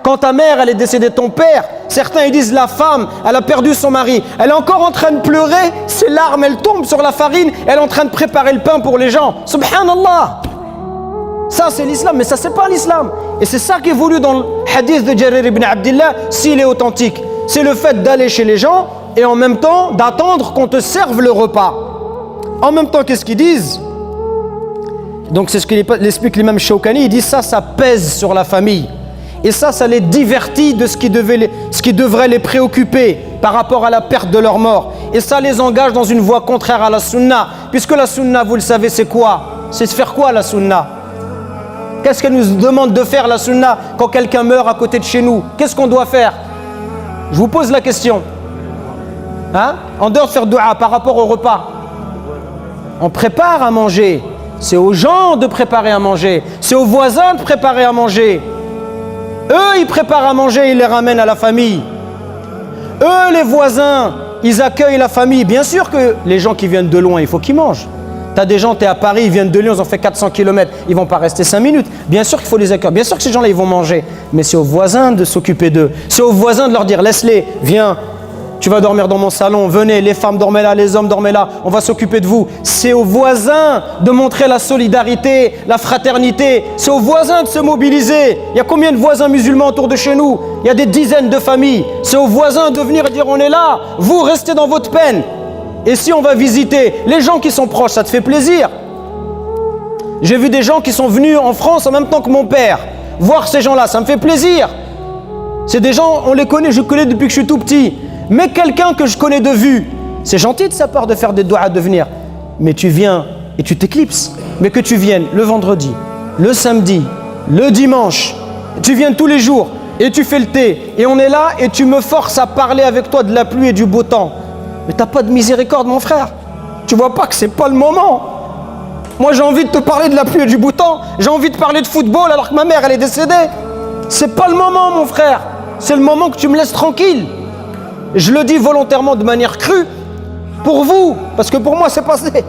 Quand ta mère, elle est décédée, ton père, certains ils disent la femme, elle a perdu son mari, elle est encore en train de pleurer, ses larmes, elles tombent sur la farine, elle est en train de préparer le pain pour les gens. Subhanallah. Ça c'est l'islam, mais ça c'est pas l'islam. Et c'est ça qui est voulu dans le hadith de Jarir ibn Abdillah, s'il est authentique. C'est le fait d'aller chez les gens et en même temps d'attendre qu'on te serve le repas. En même temps, qu'est-ce qu'ils disent? Donc c'est ce qu'il explique l'imam Shawkani, il dit ça pèse sur la famille. Et ça les divertit de ce qui devrait les préoccuper par rapport à la perte de leur mort. Et ça les engage dans une voie contraire à la sunna. Puisque la sunna, vous le savez, c'est quoi? C'est de faire quoi la sunna? Qu'est-ce qu'elle nous demande de faire la sunna quand quelqu'un meurt à côté de chez nous? Qu'est-ce qu'on doit faire? Je vous pose la question. Hein? En dehors de faire dua par rapport au repas, on prépare à manger. C'est aux gens de préparer à manger. C'est aux voisins de préparer à manger. Eux, ils préparent à manger, ils les ramènent à la famille. Eux, les voisins, ils accueillent la famille. Bien sûr que les gens qui viennent de loin, il faut qu'ils mangent. T'as des gens, t'es à Paris, ils viennent de Lyon, ils ont fait 400 km, ils vont pas rester 5 minutes. Bien sûr qu'il faut les accueillir. Bien sûr que ces gens-là, ils vont manger. Mais c'est aux voisins de s'occuper d'eux. C'est aux voisins de leur dire, laisse-les, viens. Tu vas dormir dans mon salon, venez, les femmes dormez là, les hommes dormez là, on va s'occuper de vous. C'est aux voisins de montrer la solidarité, la fraternité. C'est aux voisins de se mobiliser. Il y a combien de voisins musulmans autour de chez nous? Il y a des dizaines de familles. C'est aux voisins de venir et dire on est là, vous restez dans votre peine. Et si on va visiter les gens qui sont proches, ça te fait plaisir. J'ai vu des gens qui sont venus en France en même temps que mon père. Voir ces gens-là, ça me fait plaisir. C'est des gens, on les connaît, je connais depuis que je suis tout petit. Mais quelqu'un que je connais de vue, c'est gentil de sa part de faire des doigts de venir. Mais tu viens et tu t'éclipses. Mais que tu viennes le vendredi, le samedi, le dimanche, tu viens tous les jours et tu fais le thé. Et on est là et tu me forces à parler avec toi de la pluie et du beau temps. Mais t'as pas de miséricorde, mon frère. Tu vois pas que c'est pas le moment. Moi j'ai envie de te parler de la pluie et du beau temps. J'ai envie de parler de football alors que ma mère elle est décédée. C'est pas le moment, mon frère. C'est le moment que tu me laisses tranquille. Je le dis volontairement de manière crue pour vous, parce que pour moi c'est passé.